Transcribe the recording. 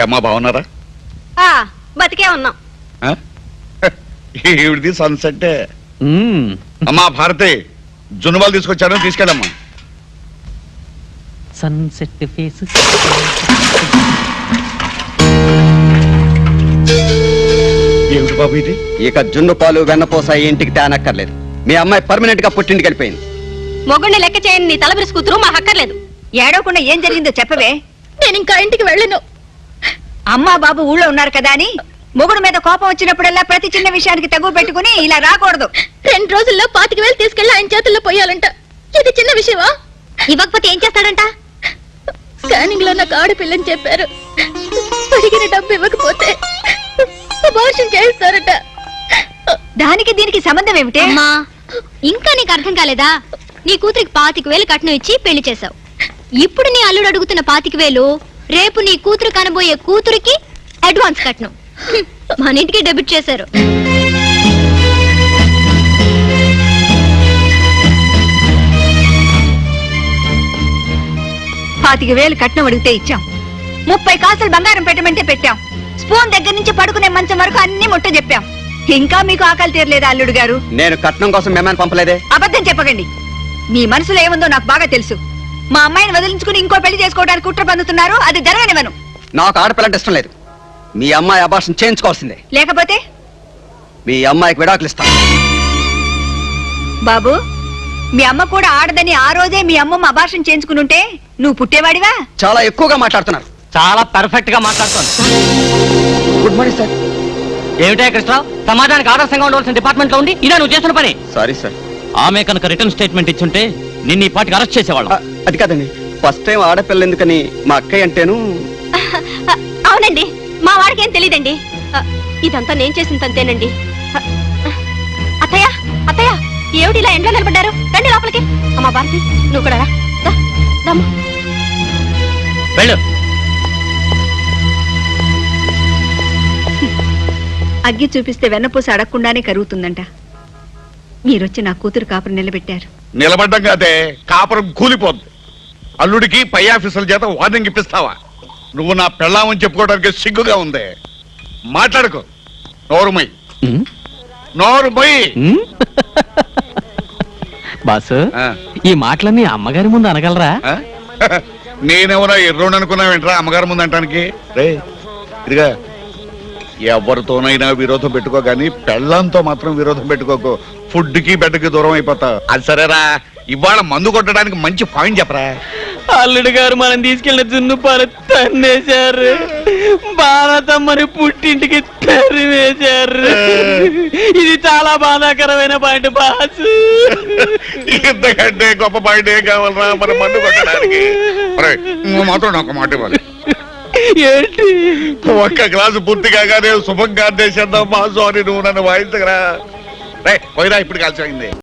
ఏమ్మా బాగున్నారా? బతికే ఉన్నాం. ఈవిడిది సన్సెట్. అమ్మా భారతి, జున్నుబాలు తీసుకొచ్చాను, తీసుకెళ్ళమ్మా. Sunset face. ఏమిటి బాబు ఇది? ఇక జున్ను పాలు వెన్నపోస ఇంటికి తేనక్కర్లేదు. మీ అమ్మాయి పర్మనెంట్ గా పుట్టింటికి వెళ్ళిపోయింది. మొగుడిని లెక్క చేయని నీ తలబిరుసు కూతురు మా హక్కర్లేదు. ఏడవకుండా ఏం జరిగిందో చెప్పవే. నేను ఇంకా ఇంటికి వెళ్ళను. అమ్మా బాబు ఊళ్ళో ఉన్నారు కదా అని మొగుడు మీద కోపం వచ్చినప్పుడల్లా ప్రతి చిన్న విషయానికి తగువ పెట్టుకుని ఇలా రాకూడదు. 2 రోజుల్లో 25,000 తీసుకెళ్లి ఆయన చేతుల్లో పోయాలంట. ఇది చిన్న విషయమా? ఇవ్వకపోతే ఏం చేస్తాడంట? స్కానింగ్ లో నాకు ఆడపిల్లని చెప్పారు. అడిగిన డబ్బు ఇవ్వకపోతే అబార్షన్ చేస్తారట. దానికి దీనికి సంబంధం ఏమిటి? అమ్మా, ఇంకా నీకు అర్థం కాలేదా? నీ కూతురికి 25,000 కట్నం ఇచ్చి పెళ్లి చేశావు. ఇప్పుడు నీ అల్లుడు అడుగుతున్న 25,000 రేపు నీ కూతురు కనబోయే కూతురికి అడ్వాన్స్ కట్నం. మన ఇంటికి డెబిట్ చేశారు. $25,000 కట్నం అడిగితే ఇచ్చాం. 30 కాసులు బంగారం పెట్టమంటే పెట్టాం. స్పూన్ దగ్గర నుంచి పడుకునే మంచం వరకు అన్ని ముట్ట చెప్పాం. ఇంకా మీకు ఆకలి తీరలేదా అల్లుడు గారు? నేను కట్నం కోసం మేమని పంపలేదే. అబద్ధం చెప్పకండి. మీ మనసులో ఏముందో నాకు బాగా తెలుసు. మా అమ్మాయిని వదిలించుకుని ఇంకో పెళ్లి చేసుకోవడానికి కుట్ర పన్నుతున్నారు. అది జరగనివ్వను. నాకు ఆడపిల్లంటే ఇష్టం లేదు. మీ అమ్మాయి అబార్షన్ చేయించుకోవాల్సిందే. లేకపోతే మీ అమ్మాయికి విడాకులు ఇస్తాను. బాబు, మీ అమ్మ కూడా ఆడదని ఆ రోజే మీ అమ్మమ్మ అబార్షన్ చేయించుకునుంటే నువ్వు పుట్టేవాడివా? చాలా ఎక్కువగా మాట్లాడుతున్నారు. చాలా పర్ఫెక్ట్ గా మాట్లాడుతాను. Good morning sir. ఏమిటా కృష్ణరావు, సమాజానికి ఆదర్శంగా ఉండవలసిన డిపార్ట్మెంట్ లో ఉండి ఇదే నువ్వు చేస్తున్న పని. Sorry sir. ఆమె కనుక రిటర్న్ స్టేట్మెంట్ ఇచ్చుంటే నిన్ను ఈ పాటికి అరెస్ట్ చేసేవాళ్ళం. అది కాదండి, ఫస్ట్ టైం ఆడపిల్ల ఎందుకని మా అక్కయ్య అంటేను. అవునండి, మా వాడికి ఏం తెలియదండి. ఇదంతా నేను చేసిన తంతేనండి. అత్తయ్య అత్తయ్య, ఏమిటి ఇలా ఎండలో నిలబడ్డారు? రండి లోపలికి. అమ్మా భారతి, నువ్వు కూడా రా. వెళ్ళు. అగ్గి చూపిస్తే వెన్నపూస అడగకుండానే కరుగుతుందంట. మీరొచ్చి నా కూతురు కాపురం నిలబెట్టారు. నిలబడ్డం కాదే, కాపురం కూలిపోద్ది. అల్లుడికి పై ఆఫీసుల చేత వార్నింగ్ ఇప్పిస్తావా? నువ్వు నా పెళ్ళామని చెప్పుకోవడానికి సిగ్గుగా ఉంది. మాట్లాడుకో. నోరుమై నోరుమై. బాసు, ఈ మాటలన్నీ అమ్మగారి ముందు అనగలరా? నేనెవరా ఎర్రోని అనుకున్నావేంట్రా అమ్మగారి ముందు అంటానికి? రే ఇదిగా, ఎవరితోనైనా విరోధం పెట్టుకో గానీ పెళ్ళంతో మాత్రం విరోధం పెట్టుకోకు. ఫుడ్ కి బెడ్కి దూరం అయిపోతావు. అది సరేరా, ఇవాళ మందు కొట్టడానికి మంచి పాయింట్ చెప్పరా. అల్లుడు గారు మనం తీసుకెళ్లిన జున్ను పాలు తన్నేశారు. బాలతమ్మని పుట్టింటికి తరివేశారు. ఇది చాలా బాధాకరమైన పాయింట్ బాసు. ఇంతకంటే గొప్ప పాయింట్ ఏం కావాలరా మన మందు కొట్టడానికి? నువ్వు మాత్రం నాకు మాట ఇవ్వాలి. ఏంటి? ఒక్క గ్లాసు పూర్తి కాగానే శుభంగా చేద్దాం బాసు అని నువ్వు నన్ను వాయించగరా. పోయిరా, ఇప్పుడు కలిసి అయింది.